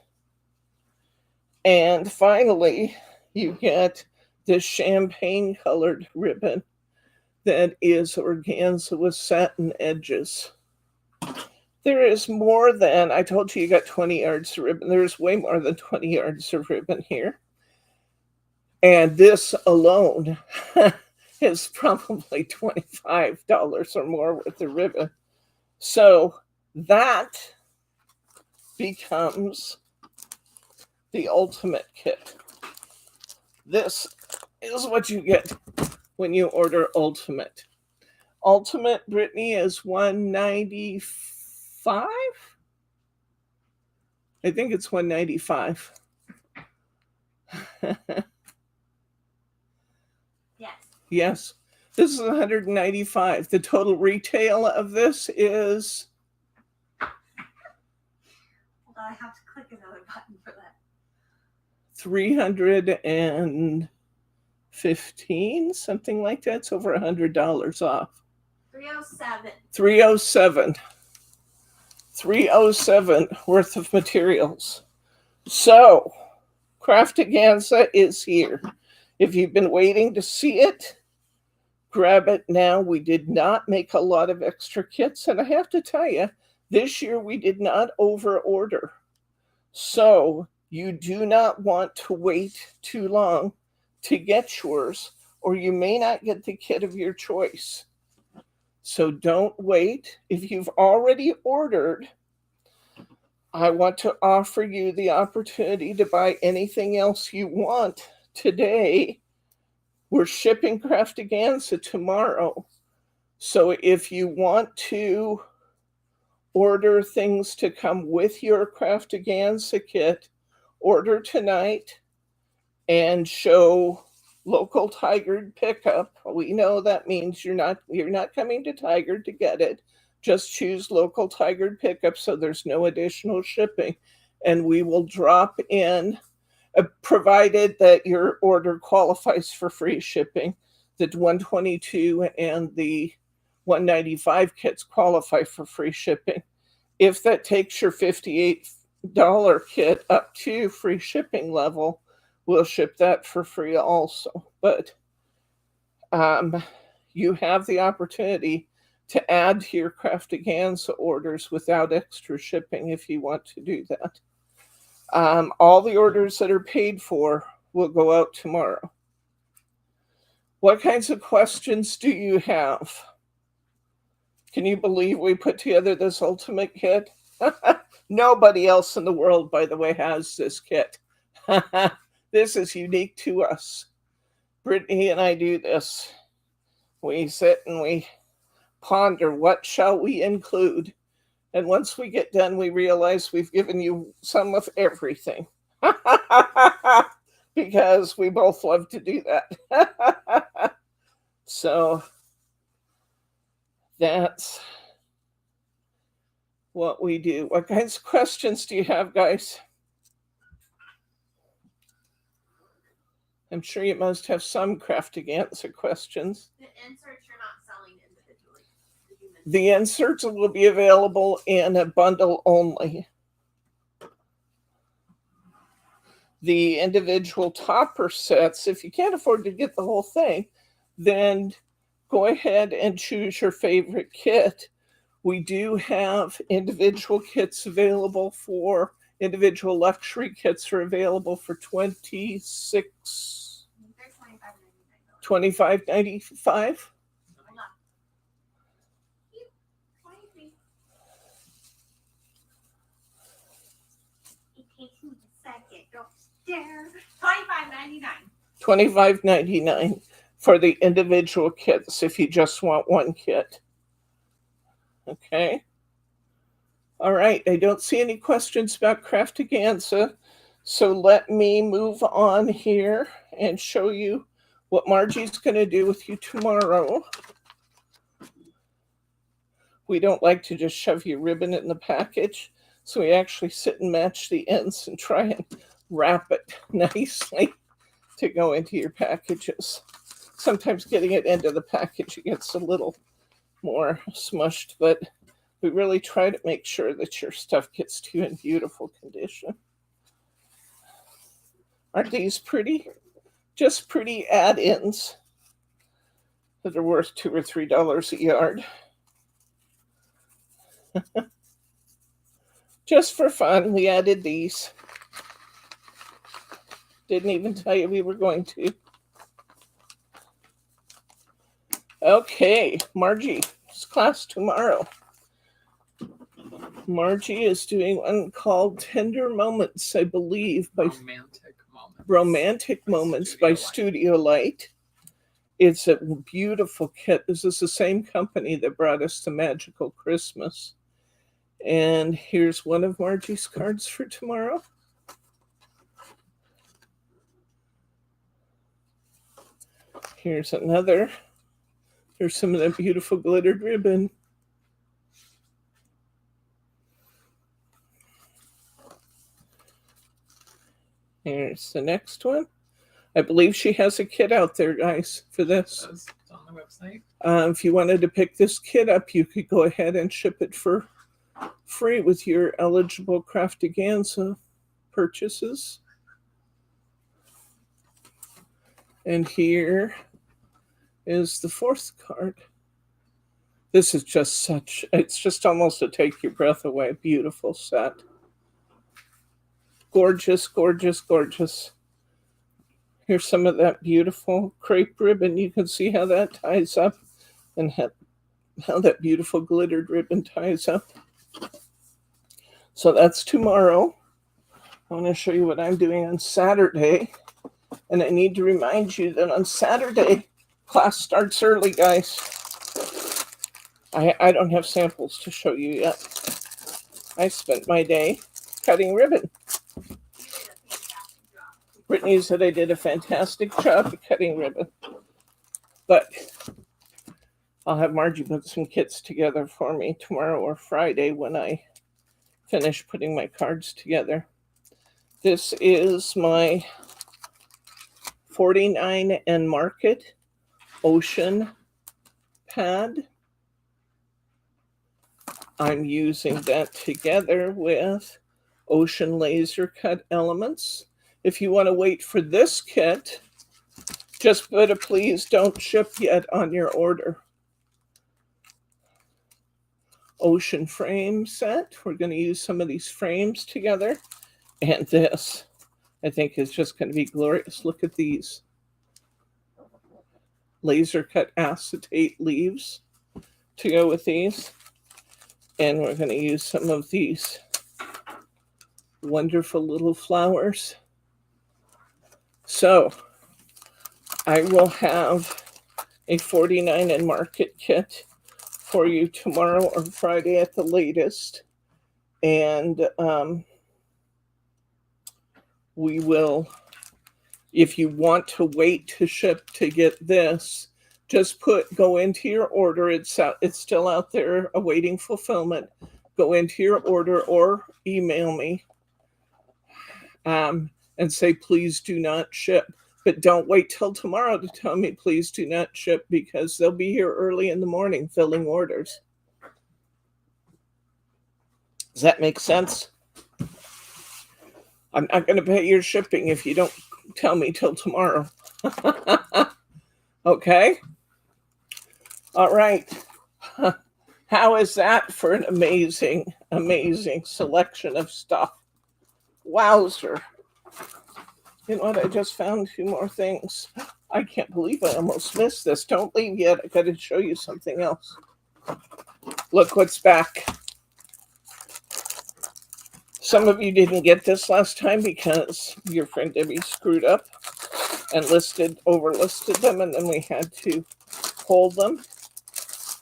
And finally, you get this champagne colored ribbon that is organza with satin edges. There is more than, I told you got 20 yards of ribbon. There's way more than 20 yards of ribbon here. And this alone is probably $25 or more worth of ribbon. So that becomes the ultimate kit. This is what you get when you order Ultimate. Ultimate, Brittany, is $195. I think it's $195. Yes. Yes. This is $195. The total retail of this is, Hold on, I have to click another button for that. $315, something like that. It's over $100 off. 307. 307. 307 worth of materials. So, Craftaganza is here. If you've been waiting to see it, grab it now. We did not make a lot of extra kits, and I have to tell you, this year we did not over order. So you do not want to wait too long to get yours, or you may not get the kit of your choice. So don't wait. If you've already ordered, I want to offer you the opportunity to buy anything else you want today. We're shipping Craftaganza tomorrow. So if you want to order things to come with your Craftaganza kit, order tonight and show local Tigard pickup. We know that means you're not coming to Tigard to get it. Just choose local Tigard pickup so there's no additional shipping, and we will drop in, provided that your order qualifies for free shipping. The 122 and the 195 kits qualify for free shipping. If that takes your $58 kit up to free shipping level, we'll ship that for free also. But you have the opportunity to add to your Craftaganza orders without extra shipping if you want to do that. All the orders that are paid for will go out tomorrow. What kinds of questions do you have? Can you believe we put together this ultimate kit? Nobody else in the world, by the way, has this kit. This is unique to us. Brittany and I do this. We sit and we ponder, what shall we include? And once we get done, we realize we've given you some of everything. Because we both love to do that. So that's what we do. What kinds of questions do you have, guys? I'm sure you must have some Craftaganza questions. The inserts you're not selling individually. The inserts will be available in a bundle only. The individual topper sets, if you can't afford to get the whole thing, then go ahead and choose your favorite kit. We do have individual kits available for, individual luxury kits are available for $26. $25.95. $25.99. $25.99 for the individual kits if you just want one kit. Okay. All right. I don't see any questions about Craftaganza. So let me move on here and show you what Margie's going to do with you tomorrow. We don't like to just shove your ribbon in the package. So we actually sit and match the ends and try and wrap it nicely to go into your packages. Sometimes getting it into the package gets a little more smushed, but we really try to make sure that your stuff gets to you in beautiful condition. Aren't these pretty? Just pretty add-ins that are worth $2 or $3 a yard. Just for fun, we added these. Didn't even tell you we were going to. Okay, Margie's class tomorrow. Margie is doing one called Tender Moments, I believe, by Romantic Moments by Studio Light. It's a beautiful kit. This is the same company that brought us the Magical Christmas. And here's one of Margie's cards for tomorrow. Here's another. Here's some of that beautiful glittered ribbon. Here's the next one. I believe she has a kit out there, guys, for this. It's on the website. If you wanted to pick this kit up, you could go ahead and ship it for free with your eligible Craftaganza purchases. And here is the fourth card. This is just it's just almost to take your breath away. Beautiful set. Gorgeous, gorgeous, gorgeous. Here's some of that beautiful crepe ribbon. You can see how that ties up and how that beautiful glittered ribbon ties up. So that's tomorrow. I want to show you what I'm doing on Saturday. And I need to remind you that on Saturday, class starts early, guys. I don't have samples to show you yet. I spent my day cutting ribbon. Brittany said I did a fantastic job cutting ribbon. But I'll have Margie put some kits together for me tomorrow or Friday when I finish putting my cards together. This is my 49 and Market Ocean pad. I'm using that together with Ocean Laser Cut Elements. If you want to wait for this kit, just put a please don't ship yet on your order. Ocean frame set. We're going to use some of these frames together. And this, I think, is just going to be glorious. Look at these. Laser cut acetate leaves to go with these. And we're going to use some of these wonderful little flowers. So I will have a 49 and Market kit for you tomorrow or Friday at the latest. And we will, if you want to wait to ship to get this, just go into your order. It's still out there awaiting fulfillment. Go into your order or email me and say, please do not ship. But don't wait till tomorrow to tell me, please do not ship, because they'll be here early in the morning filling orders. Does that make sense? I'm not going to pay your shipping if you don't tell me till tomorrow. Okay? All right. How is that for an amazing, amazing selection of stuff? Wowzer. You know what? I just found 2 more things. I can't believe I almost missed this. Don't leave yet. I got to show you something else. Look what's back. Some of you didn't get this last time because your friend Debbie screwed up and overlisted them, and then we had to hold them.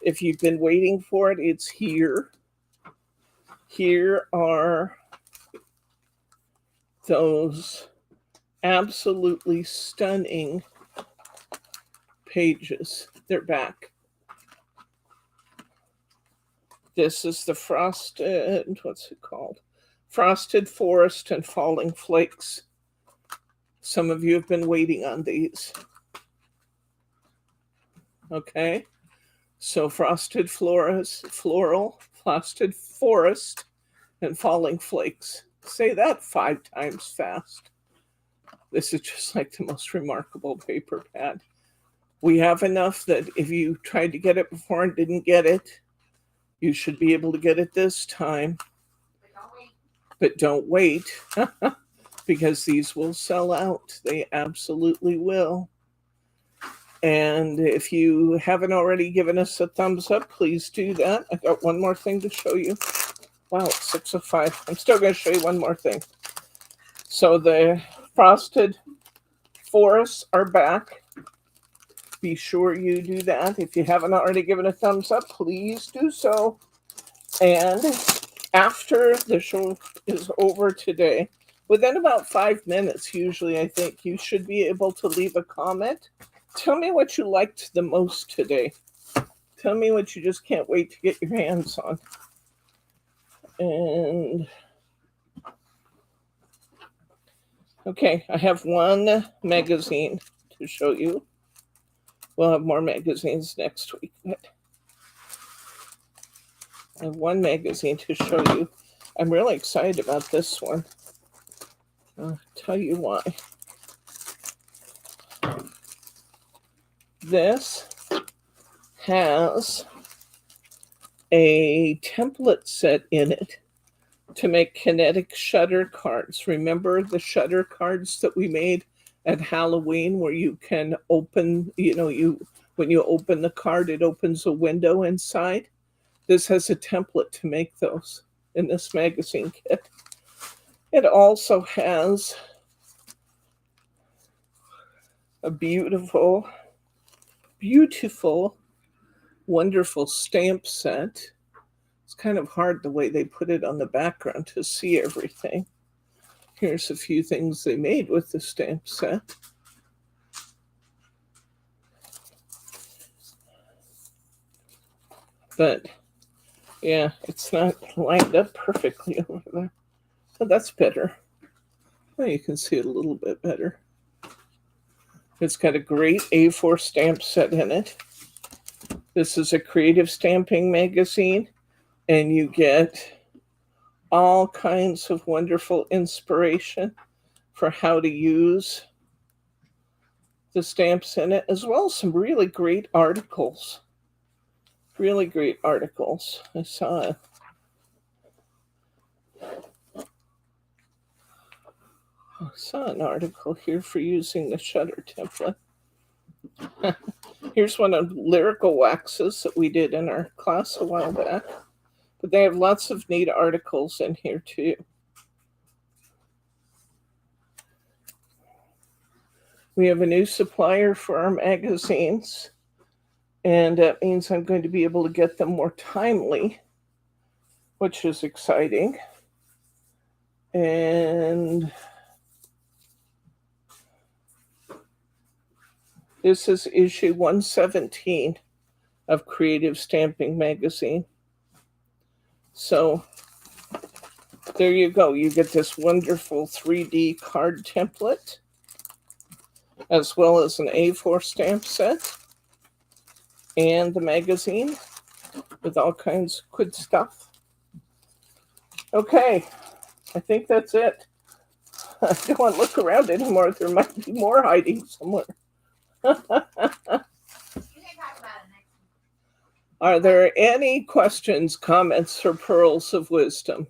If you've been waiting for it, it's here. Here are those absolutely stunning pages. They're back. This is the frosted, what's it called? Frosted Forest and Falling Flakes. Some of you have been waiting on these. Okay. So Frosted Frosted Forest and Falling Flakes. Say that 5 times fast. This is just like the most remarkable paper pad. We have enough that if you tried to get it before and didn't get it, you should be able to get it this time. But don't wait, because these will sell out. They absolutely will. And if you haven't already given us a thumbs up, please do that. I got one more thing to show you. Wow, it's 6:05. I'm still going to show you one more thing. So the Frosted Forests are back. Be sure you do that. If you haven't already given a thumbs up, please do so. And after the show is over today, within about 5 minutes, usually, I think, you should be able to leave a comment. Tell me what you liked the most today. Tell me what you just can't wait to get your hands on. And okay, I have one magazine to show you. We'll have more magazines next week. But I have one magazine to show you. I'm really excited about this one. I'll tell you why. This has a template set in it to make kinetic shutter cards. Remember the shutter cards that we made at Halloween where you can open, when you open the card, it opens a window inside? This has a template to make those in this magazine kit. It also has a beautiful, beautiful, wonderful stamp set. It's kind of hard the way they put it on the background to see everything. Here's a few things they made with the stamp set. But yeah, it's not lined up perfectly over there. But that's better. Well, you can see it a little bit better. It's got a great A4 stamp set in it. This is a creative stamping magazine, and you get all kinds of wonderful inspiration for how to use the stamps in it, as well as some really great articles. Really great articles. I saw an article here for using the shutter template. Here's one of lyrical waxes that we did in our class a while back. But they have lots of neat articles in here too. We have a new supplier for our magazines, and that means I'm going to be able to get them more timely, which is exciting. And this is issue 117 of Creative Stamping Magazine. So there you go. You get this wonderful 3D card template, as well as an A4 stamp set, and the magazine with all kinds of good stuff. Okay, I think that's it. I don't want to look around anymore. There might be more hiding somewhere. Are there any questions, comments, or pearls of wisdom?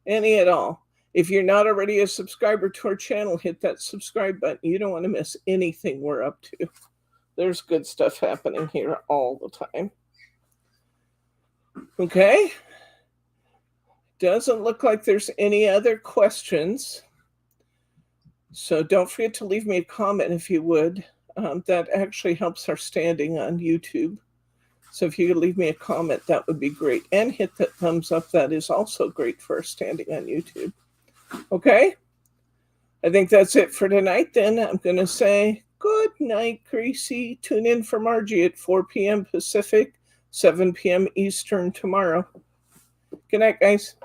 Any at all? If you're not already a subscriber to our channel, hit that subscribe button. You don't want to miss anything we're up to. There's good stuff happening here all the time. Okay. Doesn't look like there's any other questions. So don't forget to leave me a comment if you would. That actually helps our standing on YouTube. So if you could leave me a comment, that would be great. And hit that thumbs up. That is also great for our standing on YouTube. Okay? I think that's it for tonight then. I'm going to say good night, Gracie. Tune in for Margie at 4 p.m. Pacific, 7 p.m. Eastern tomorrow. Good night, guys.